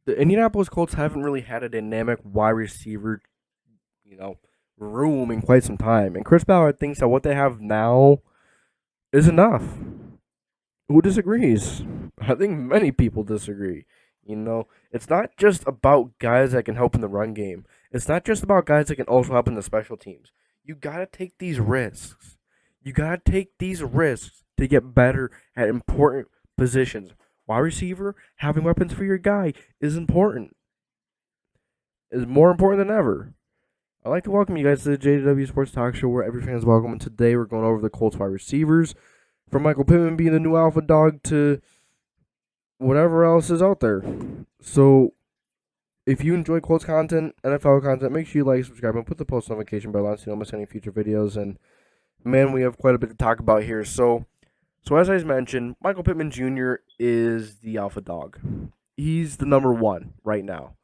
the Indianapolis Colts haven't really had a dynamic wide receiver, you know, room in quite some time. And Chris Ballard thinks that what they have now is enough. Who disagrees? I think many people disagree. It's not just about guys that can help in the run game. It's not just about guys that can also help in the special teams. You gotta take these risks. You gotta take these risks to get better at important positions. Wide receiver, having weapons for your guy is important. Is more important than ever. I'd like to welcome you guys to the JDW Sports Talk Show where every fan is welcome. And today we're going over the Colts wide receivers. From Michael Pittman being the new alpha dog to whatever else is out there. So, if you enjoy Colts content, NFL content, make sure you like, subscribe, and put the post notification bell on so you don't miss any future videos. And, man, we have quite a bit to talk about here. So as I mentioned, Michael Pittmna Jr. is the alpha dog. He's the number one right now.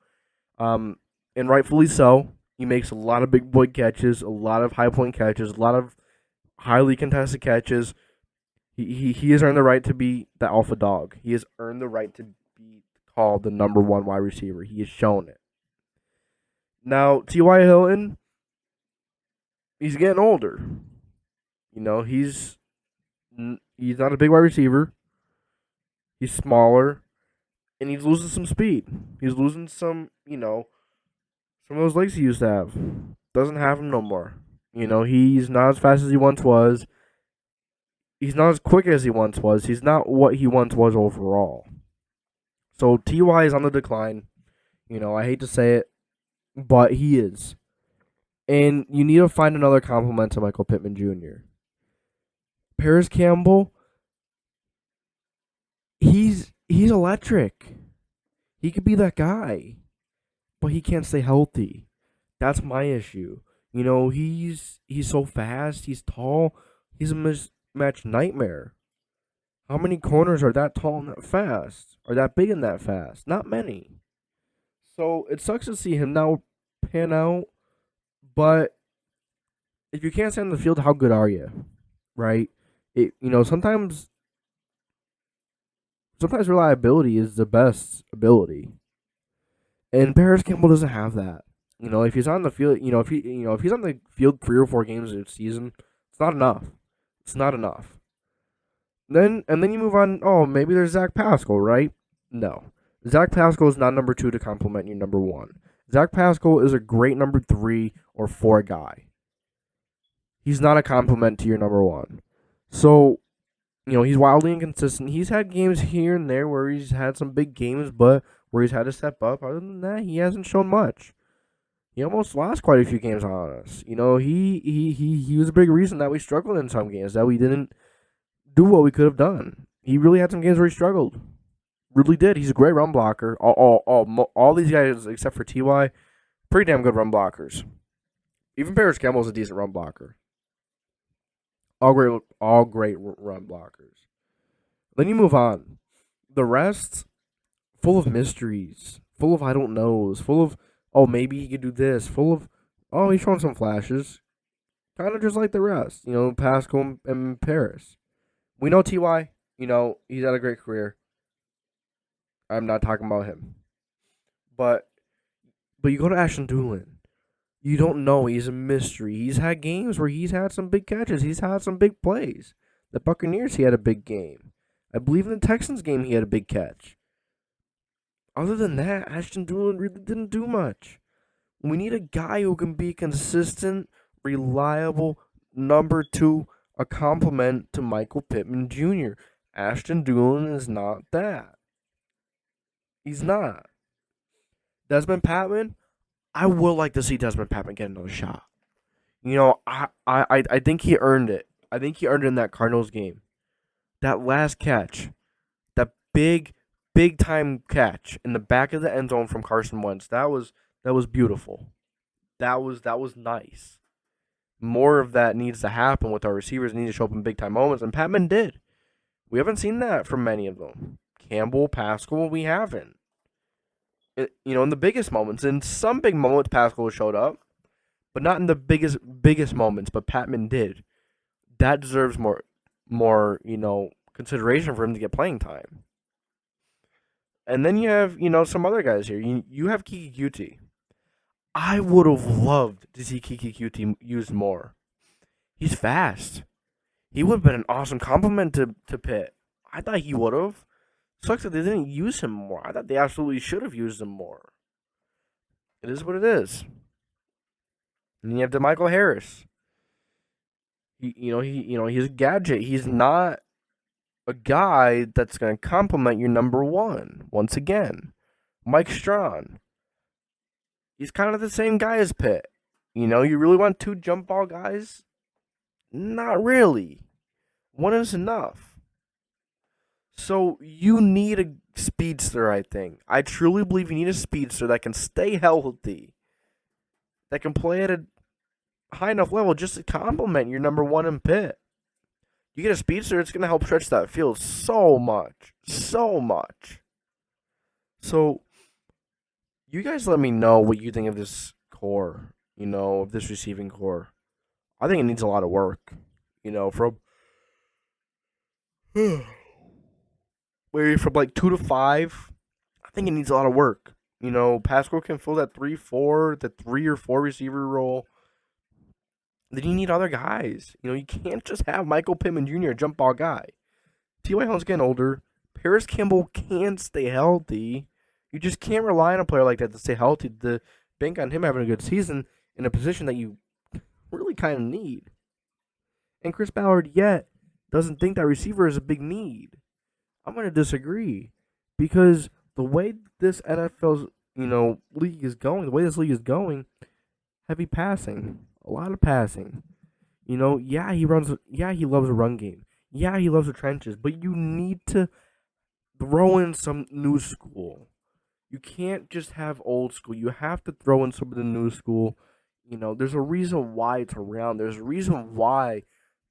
And rightfully so. He makes a lot of big boy catches, a lot of high point catches, a lot of highly contested catches. He has earned the right to be the alpha dog. He has earned the right to be called the number one wide receiver. He has shown it. Now, T.Y. Hilton, he's getting older. He's not a big wide receiver. He's smaller, and he's losing some speed. He's losing some of those legs he used to have. Doesn't have them no more. He's not as fast as he once was. He's not as quick as he once was. He's not what he once was overall. So T.Y. is on the decline. I hate to say it, but he is. And you need to find another compliment to Michael Pittmna Jr. Parris Campbell, he's electric. He could be that guy, but he can't stay healthy. That's my issue. He's so fast. He's tall. He's a mismatch nightmare. How many corners are that tall and that fast? Or that big and that fast? Not many. So it sucks to see him now pan out. But if you can't stay on the field, how good are you? Right? Sometimes reliability is the best ability. And Parris Campbell doesn't have that. If he's on the field, if he's on the field 3 or 4 games a season, it's not enough. It's not enough. Then you move on. Oh, maybe there's Zach Pascal, right? No, Zach Pascal is not number 2 to complement your number 1. Zach Pascal is a great number 3 or 4 guy. He's not a complement to your number 1. So, he's wildly inconsistent. He's had games here and there where he's had some big games, but where he's had to step up. Other than that, he hasn't shown much. He almost lost quite a few games on us. He was a big reason that we struggled in some games, that we didn't do what we could have done. He really had some games where he struggled. Really did. He's a great run blocker. All these guys, except for T.Y., pretty damn good run blockers. Even Parris Campbell's a decent run blocker. All great run blockers. Then you move on. The rest, full of mysteries, full of I don't knows, full of, oh, maybe he could do this, full of, oh, he's showing some flashes. Kind of just like the rest, Pascal and Parris. We know T.Y., he's had a great career. I'm not talking about him. But you go to Ashton Doolin. You don't know. He's a mystery. He's had games where he's had some big catches. He's had some big plays. The Buccaneers, he had a big game. I believe in the Texans game, he had a big catch. Other than that, Ashton Doolin really didn't do much. We need a guy who can be consistent, reliable, number 2, a compliment to Michael Pittmna Jr. Ashton Doolin is not that. He's not. Desmond Patman, I would like to see Desmond Patman get another shot. I think he earned it. I think he earned it in that Cardinals game. That last catch, that big time catch in the back of the end zone from Carson Wentz, that was beautiful. That was nice. More of that needs to happen with our receivers. Need to show up in big time moments, and Patman did. We haven't seen that from many of them. Campbell, Pascal, we haven't. In the biggest moments. In some big moments, Pascal showed up, but not in the biggest moments. But Patman did. That deserves more consideration for him to get playing time. And then you have, some other guys here. You have Kiki Cutie. I would have loved to see Kiki Cutie used more. He's fast. He would have been an awesome compliment to Pitt. I thought he would have. Sucks that they didn't use him more. I thought they absolutely should have used him more. It is what it is. And you have Michael Harris. He's a gadget. He's not a guy that's going to complement your number one. Once again, Mike Strawn. He's kind of the same guy as Pitt. You really want two jump ball guys? Not really. One is enough. So you need a speedster, I think. I truly believe you need a speedster that can stay healthy, that can play at a high enough level just to complement your number one in Pitt. You get a speedster, it's going to help stretch that field so much. So much. So, you guys let me know what you think of this core, of this receiving core. I think it needs a lot of work, from maybe from like 2 to 5. I think it needs a lot of work. Pascal can fill that 3-4, the 3 or 4 receiver role. Then you need other guys. You can't just have Michael Pittmna Jr., a jump ball guy. T.Y. Hilton's getting older. Parris Campbell can stay healthy. You just can't rely on a player like that to stay healthy, to bank on him having a good season in a position that you really kind of need. And Chris Ballard yet doesn't think that receiver is a big need. I'm going to disagree. Because the way this NFL's, league is going, the way this league is going, heavy passing. A lot of passing. He loves a run game. Yeah, he loves the trenches. But you need to throw in some new school. You can't just have old school. You have to throw in some of the new school. There's a reason why it's around. There's a reason why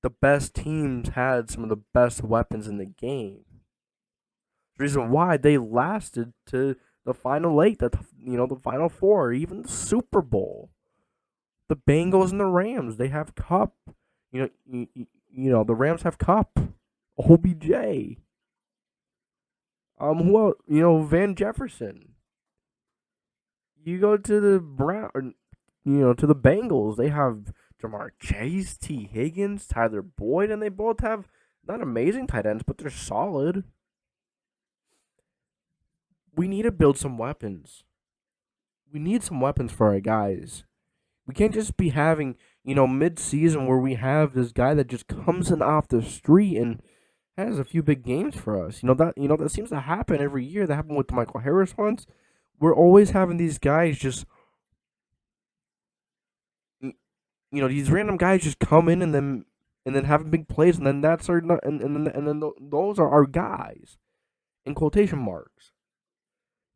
the best teams had some of the best weapons in the game. The reason why they lasted to the final 8, the final 4, even the Super Bowl. The Bengals and the Rams, they have Cup. The Rams have Cup. OBJ. Who else? Van Jefferson. You go to the to the Bengals, they have Jamar Chase, T. Higgins, Tyler Boyd, and they both have not amazing tight ends, but they're solid. We need to build some weapons. We need some weapons for our guys. We can't just be having, mid-season where we have this guy that just comes in off the street and has a few big games for us. That seems to happen every year. That happened with Michael Harris once. We're always having these guys just, these random guys just come in and then having big plays, and then that's our and then those are our guys, in quotation marks.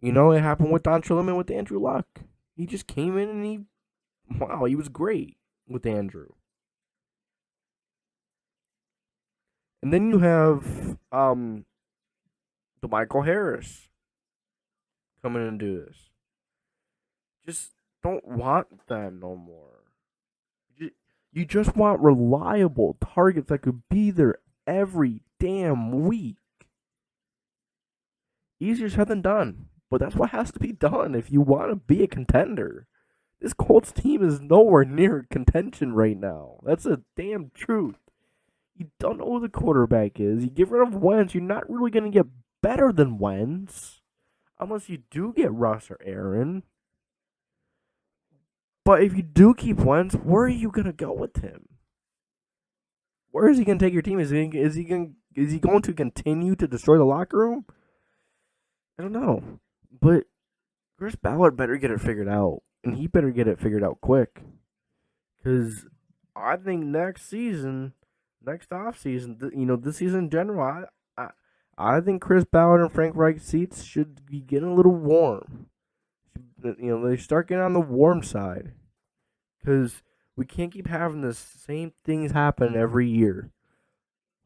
It happened with Don Trillman with Andrew Luck. He just came in and he was great with Andrew. And then you have the Michael Harris coming in and do this. Just don't want them no more. You just want reliable targets that could be there every damn week. Easier said than done, but that's what has to be done if you want to be a contender. This Colts team is nowhere near contention right now. That's a damn truth. You don't know who the quarterback is. You get rid of Wentz, you're not really going to get better than Wentz. Unless you do get Russ or Aaron. But if you do keep Wentz, where are you going to go with him? Where is he going to take your team? Is he going to continue to destroy the locker room? I don't know. But Chris Ballard better get it figured out. And he better get it figured out quick. Because I think next offseason, this season in general, I think Chris Ballard and Frank Reich's seats should be getting a little warm. They start getting on the warm side. Because we can't keep having the same things happen every year.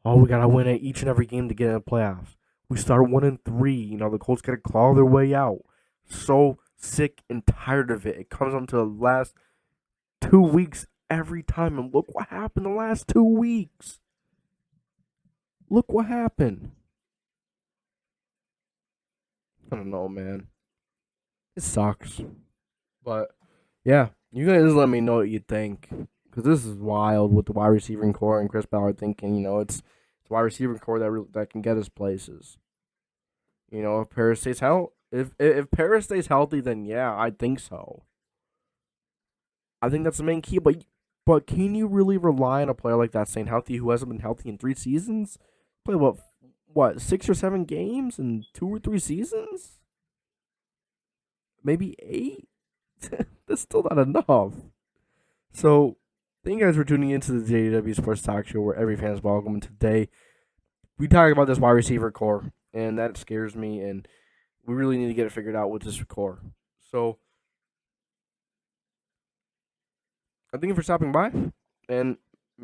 Oh, we got to win at each and every game to get in the playoffs. We start 1-3. The Colts got to claw their way out. So sick and tired of it. It comes on to the last 2 weeks every time. And look what happened the last 2 weeks. Look what happened. I don't know, man. It sucks. But yeah, you guys let me know what you think, because this is wild with the wide receiving core and Chris Ballard thinking, it's wide receiving core that can get us places. If Parris stays if Parris stays healthy, then yeah, I think so. I think that's the main key. But can you really rely on a player like that staying healthy who hasn't been healthy in 3 seasons? Play what 6 or 7 games in 2 or 3 seasons? Maybe 8. That's still not enough. So, thank you guys for tuning into the JDW Sports Talk Show, where every fan is welcome. And today, we talk about this wide receiver core, and that scares me. And we really need to get it figured out with this core. So, I thank you for stopping by, and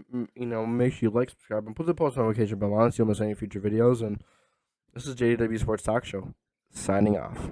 make sure you like, subscribe, and put the post notification bell on so you don't miss any future videos. And this is JDW Sports Talk Show, signing off.